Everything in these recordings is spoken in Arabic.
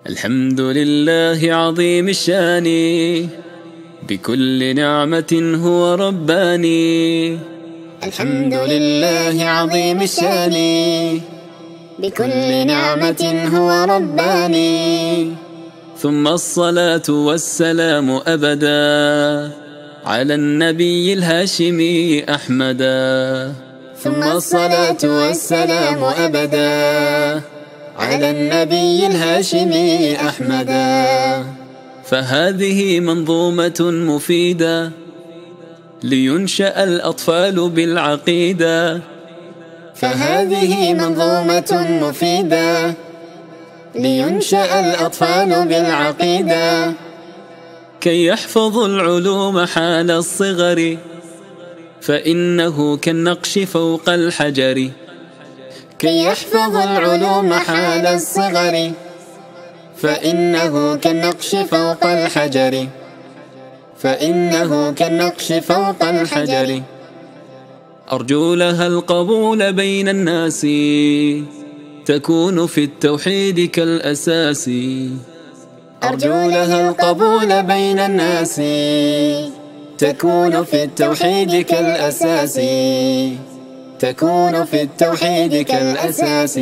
الحمد لله عظيم الشان، بكل نعمة هو رباني. الحمد لله عظيم الشان، بكل نعمة هو رباني. ثم الصلاة والسلام أبدا على النبي الهاشمي أحمدا. ثم الصلاة والسلام أبدا على النبي الهاشمي أحمدا. فهذه منظومة مفيدة لينشأ الأطفال بالعقيدة. فهذه منظومة مفيدة لينشأ الأطفال بالعقيدة. كي يحفظوا العلوم حال الصغر، فإنه كالنقش فوق الحجر. كي يحفظوا العلوم حال الصغر، فإنه كالنقش فوق الحجر. فإنه كالنقش فوق الحجر. أرجو لها القبول بين الناس، تكون في التوحيد كالأساس. أرجو لها القبول بين الناس، تكون في التوحيد كالأساس. تكون في التوحيد كالأساس.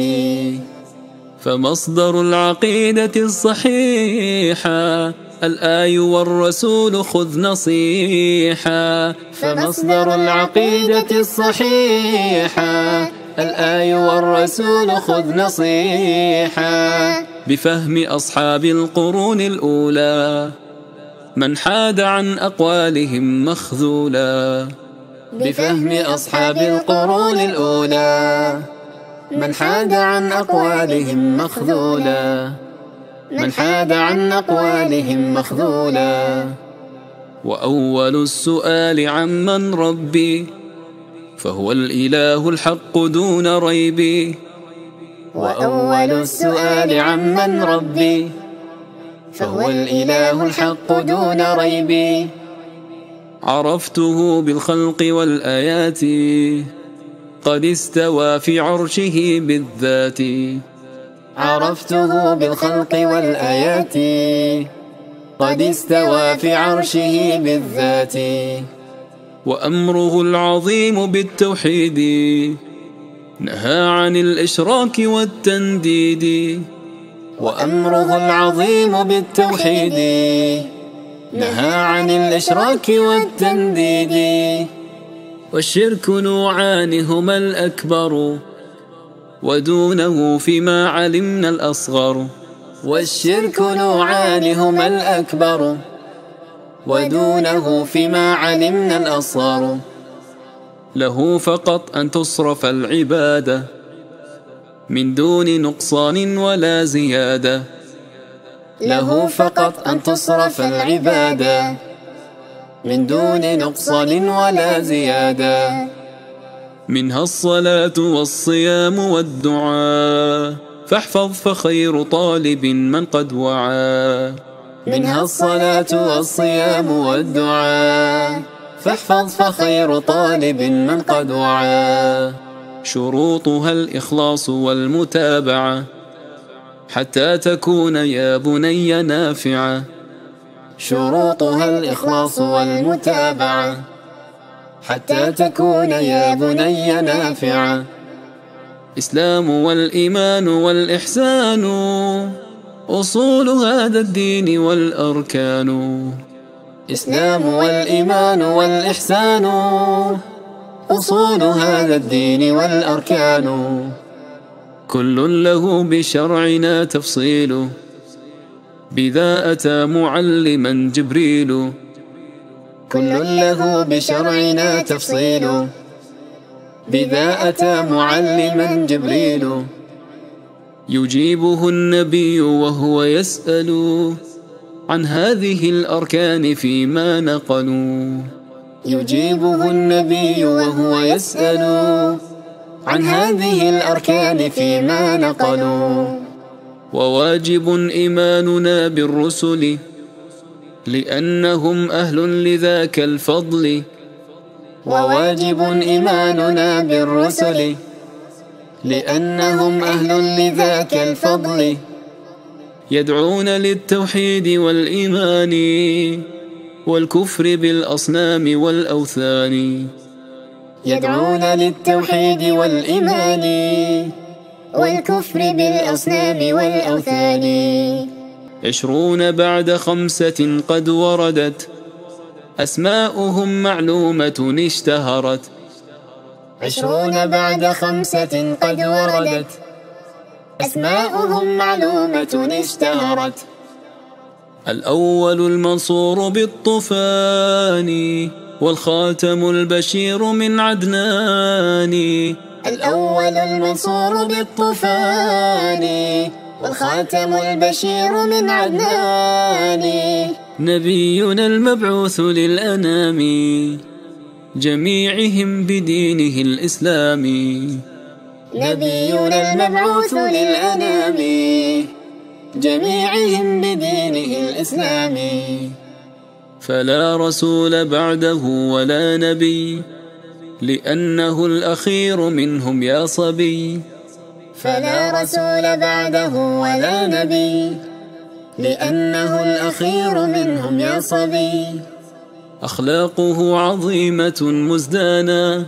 فمصدر العقيدة الصحيحة الآي والرسول خذ نصيحة. فمصدر العقيدة الصحيحة الآي والرسول خذ نصيحة. بفهم أصحاب القرون الأولى من حاد عن أقوالهم مخذولا. بفهم أصحاب القرون الأولى من حاد عن أقوالهم مخذولا. من حاد عن أقوالهم مخذولا. وأول السؤال عمن ربي، فهو الإله الحق دون ريب. وأول السؤال عمن ربي، فهو الإله الحق دون ريب. عرفته بالخلق والآيات، قد استوى في عرشه بالذات. عرفته بالخلق والآيات، قد استوى في عرشه بالذات. وأمره العظيم بالتوحيد نهى عن الإشراك والتنديد. وأمره العظيم بالتوحيد نهى عن الإشراك والتنديد. والشرك نوعان هما الأكبر، ودونه فيما علمنا الأصغر. والشرك نوعان هما الأكبر، ودونه فيما علمنا الأصغر. له فقط أن تصرف العبادة من دون نقصان ولا زيادة. له فقط أن تصرف العبادة من دون نقصان ولا زيادة. منها الصلاة والصيام والدعاء، فاحفظ فخير طالب من قد وعى. منها الصلاة والصيام والدعاء، فاحفظ فخير طالب من قد وعى. شروطها الإخلاص والمتابعة، حتى تكون يا بني نافعة. شروطها الإخلاص والمتابعة، حتى تكون يا بني نافعة. إسلام والإيمان والإحسان، أصول هذا الدين والأركان. إسلام والإيمان والإحسان، أصول هذا الدين والأركان. كل له بشرعنا تفصيل، بذا أتى معلما جبريل. كل له بشرعنا تفصيل، بذا أتى معلما جبريل. يجيبه النبي وهو يسأل عن هذه الأركان فيما نقلوا. يجيبه النبي وهو يسأل عن هذه الأركان فيما نقلوا. وواجب إيماننا بالرسل، لأنهم أهل لذاك الفضل. وواجب إيماننا بالرسل، لأنهم أهل لذاك الفضل. يدعون للتوحيد والإيمان والكفر بالأصنام والأوثان. يدعون للتوحيد والإيمان والكفر بالأصنام والأوثان. 20 بعد 5 قد وردت أسماؤهم معلومة اشتهرت. 20 بعد 5 قد وردت أسماؤهم معلومة اشتهرت. الأول المنصور بالطوفان والخاتم البشير من عدنان. الأول المنصور بالطوفان والخاتم البشير من عدنان. نبينا المبعوث للأنام جميعهم بدينه الإسلام. نبينا المبعوث للأنام جميعهم بدينه الإسلام. فلا رسول بعده ولا نبي لأنه الأخير منهم يا صبي. فلا رسول بعده ولا نبي لأنه الأخير منهم يا صبي. أخلاقه عظيمة مزدانة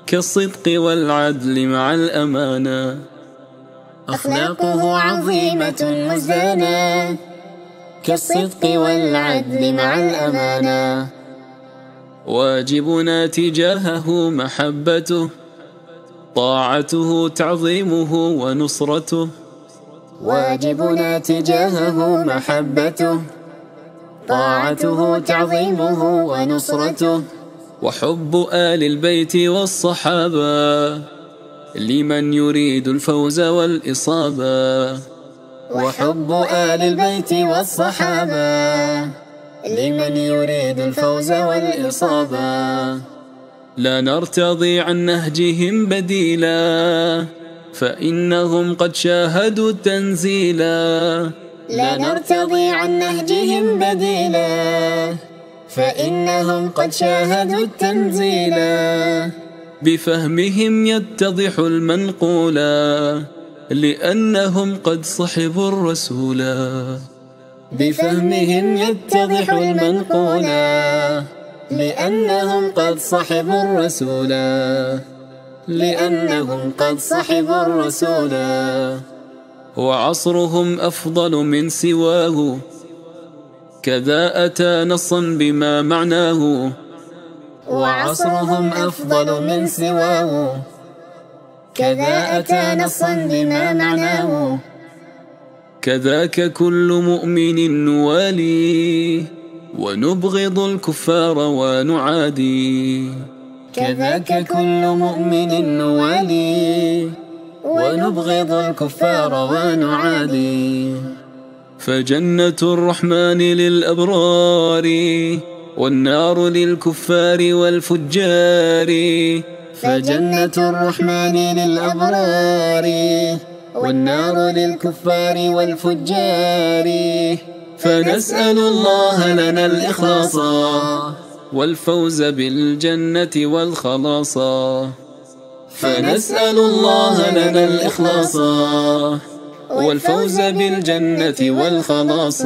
كالصدق والعدل مع الأمانة. أخلاقه عظيمة مزدانة كالصدق والعدل مع الأمانة. واجبنا تجاهه محبته طاعته تعظيمه ونصرته. واجبنا تجاهه محبته طاعته تعظيمه ونصرته. وحب آل البيت والصحابة لمن يريد الفوز والإصابة. وحب آل البيت والصحابة لمن يريد الفوز والإصابة. لا نرتضي عن نهجهم بديلا فإنهم قد شاهدوا التنزيلا. لا نرتضي عن نهجهم بديلا فإنهم قد شاهدوا التنزيلا. بفهمهم يتضح المنقولا لأنهم قد صحبوا الرسولا. بفهمهم يتضح المنقولا لأنهم قد صحبوا الرسولا. لأنهم قد صحبوا الرسولا. وعصرهم أفضل من سواه كذا أتى نصا بما معناه. وعصرهم أفضل من سواه كذا أتى نصا بما معناه. كذاك كل مؤمن نوالي ونبغض الكفار ونعادي. كذاك كل مؤمن نوالي ونبغض الكفار ونعادي. فجنة الرحمن للأبرار والنار للكفار والفجار. فجنة الرحمن للأبرار والنار للكفار والفجار. فنسأل الله لنا الإخلاص والفوز بالجنة والخلاص. فنسأل الله لنا الإخلاص والفوز بالجنة والخلاص.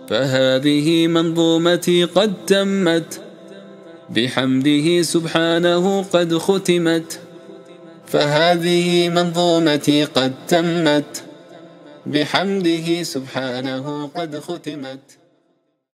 فهذه منظومتي قد تمت بحمده سبحانه قد ختمت. فهذه منظومتي قد تمت بحمده سبحانه قد ختمت.